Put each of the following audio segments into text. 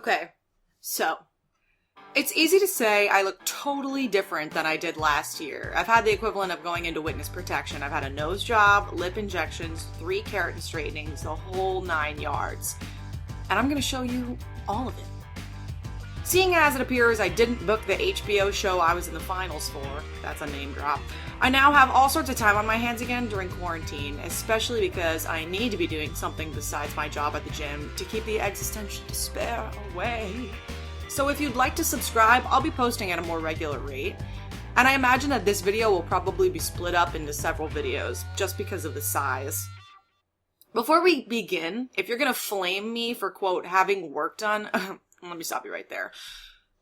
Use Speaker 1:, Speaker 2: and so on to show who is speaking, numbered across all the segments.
Speaker 1: Okay, so it's easy to say I look totally different than I did last year. I've had the equivalent of going into witness protection. I've had a nose job, lip injections, 3 keratin straightenings, the whole 9 yards. And I'm going to show you all of it. Seeing as it appears I didn't book the HBO show I was in the finals for, that's a name drop, I now have all sorts of time on my hands again during quarantine, especially because I need to be doing something besides my job at the gym to keep the existential despair away. So if you'd like to subscribe, I'll be posting at a more regular rate. And I imagine that this video will probably be split up into several videos, just because of the size. Before we begin, if you're gonna flame me for, quote, having work done, let me stop you right there.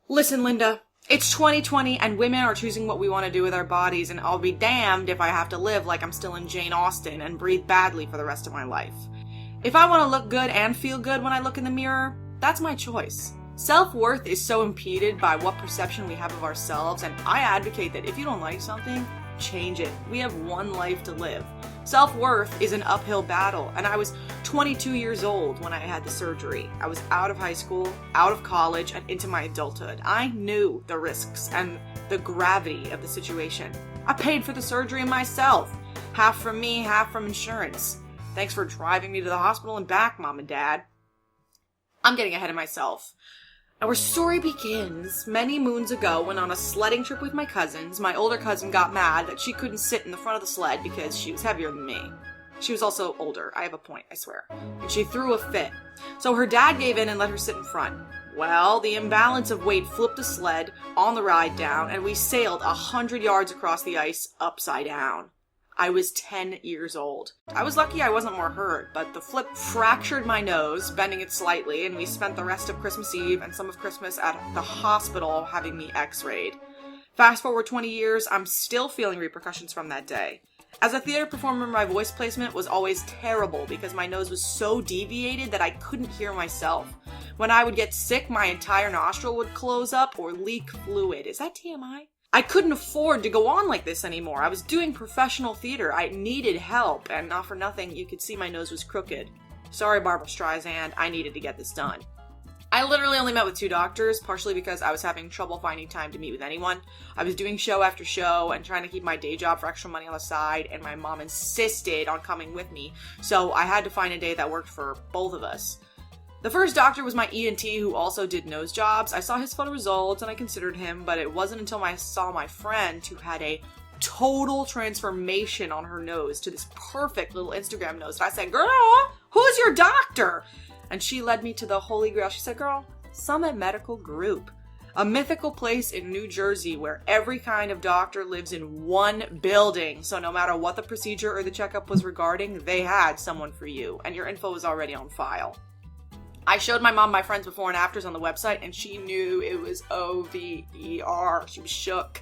Speaker 1: Listen, Linda, it's 2020 and women are choosing what we want to do with our bodies, and I'll be damned if I have to live like I'm still in Jane Austen and breathe badly for the rest of my life. If I want to look good and feel good when I look in the mirror, that's my choice. Self-worth is so impeded by what perception we have of ourselves, and I advocate that if you don't like something, change it. We have one life to live. Self-worth is an uphill battle, and I was 22 years old when I had the surgery. I was out of high school, out of college, and into my adulthood. I knew the risks and the gravity of the situation. I paid for the surgery myself. Half from me, half from insurance. Thanks for driving me to the hospital and back, Mom and Dad. I'm getting ahead of myself. Our story begins many moons ago when on a sledding trip with my cousins, my older cousin got mad that she couldn't sit in the front of the sled because she was heavier than me. She was also older. I have a point, I swear. And she threw a fit. So her dad gave in and let her sit in front. Well, the imbalance of weight flipped the sled on the ride down, and we sailed 100 yards across the ice upside down. I was 10 years old. I was lucky I wasn't more hurt, but the flip fractured my nose, bending it slightly, and we spent the rest of Christmas Eve and some of Christmas at the hospital having me x-rayed. Fast forward 20 years, I'm still feeling repercussions from that day. As a theater performer, my voice placement was always terrible because my nose was so deviated that I couldn't hear myself. When I would get sick, my entire nostril would close up or leak fluid. Is that TMI? I couldn't afford to go on like this anymore. I was doing professional theater. I needed help, and not for nothing, you could see my nose was crooked. Sorry, Barbara Streisand, I needed to get this done. I literally only met with 2 doctors, partially because I was having trouble finding time to meet with anyone. I was doing show after show and trying to keep my day job for extra money on the side, and my mom insisted on coming with me, so I had to find a day that worked for both of us. The first doctor was my ENT who also did nose jobs. I saw his photo results and I considered him, but it wasn't until I saw my friend who had a total transformation on her nose to this perfect little Instagram nose that I said, "Girl, who's your doctor?" And she led me to the Holy Grail. She said, "Girl, Summit Medical Group, a mythical place in New Jersey where every kind of doctor lives in one building. So no matter what the procedure or the checkup was regarding, they had someone for you, and your info was already on file." I showed my mom my friends before and afters on the website, and she knew it was OVER. She was shook.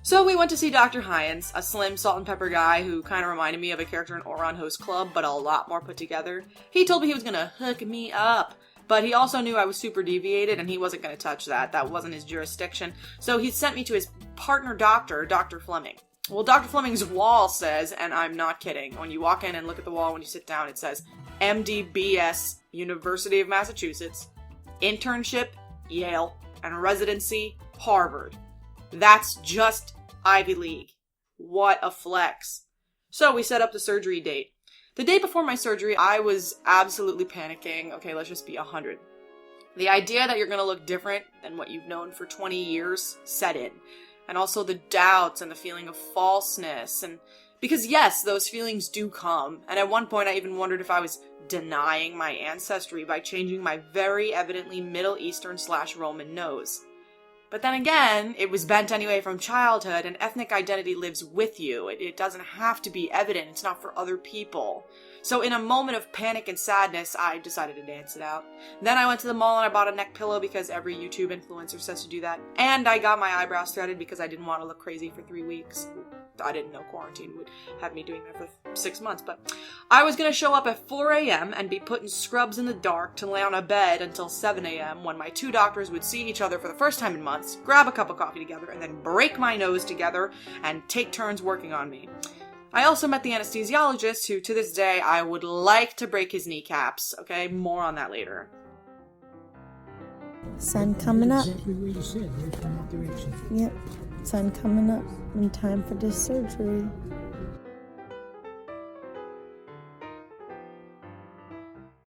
Speaker 1: So we went to see Dr. Hyens, a slim salt and pepper guy who kind of reminded me of a character in Oron Host Club, but a lot more put together. He told me he was going to hook me up, but he also knew I was super deviated, and he wasn't going to touch that. That wasn't his jurisdiction. So he sent me to his partner doctor, Dr. Fleming. Well, Dr. Fleming's wall says, and I'm not kidding, when you walk in and look at the wall when you sit down, it says, MD-BS, University of Massachusetts, internship, Yale, and residency, Harvard. That's just Ivy League. What a flex. So we set up the surgery date. The day before my surgery, I was absolutely panicking. Okay, let's just be 100. The idea that you're going to look different than what you've known for 20 years set in. And also the doubts and the feeling of falseness. And because yes, those feelings do come. And at one point I even wondered if I was denying my ancestry by changing my very evidently Middle Eastern/Roman nose. But then again, it was bent anyway from childhood, and ethnic identity lives with you. It doesn't have to be evident. It's not for other people. So in a moment of panic and sadness, I decided to dance it out. Then I went to the mall and I bought a neck pillow because every YouTube influencer says to do that. And I got my eyebrows threaded because I didn't want to look crazy for 3 weeks. I didn't know quarantine would have me doing that for 6 months, but I was going to show up at 4 a.m. and be put in scrubs in the dark to lay on a bed until 7 a.m. when my 2 doctors would see each other for the first time in months, grab a cup of coffee together, and then break my nose together and take turns working on me. I also met the anesthesiologist who, to this day, I would like to break his kneecaps. Okay, more on that later.
Speaker 2: Sun coming up.
Speaker 3: Exactly where you said, right from that direction.
Speaker 2: Yep. Sun coming up in time for this surgery.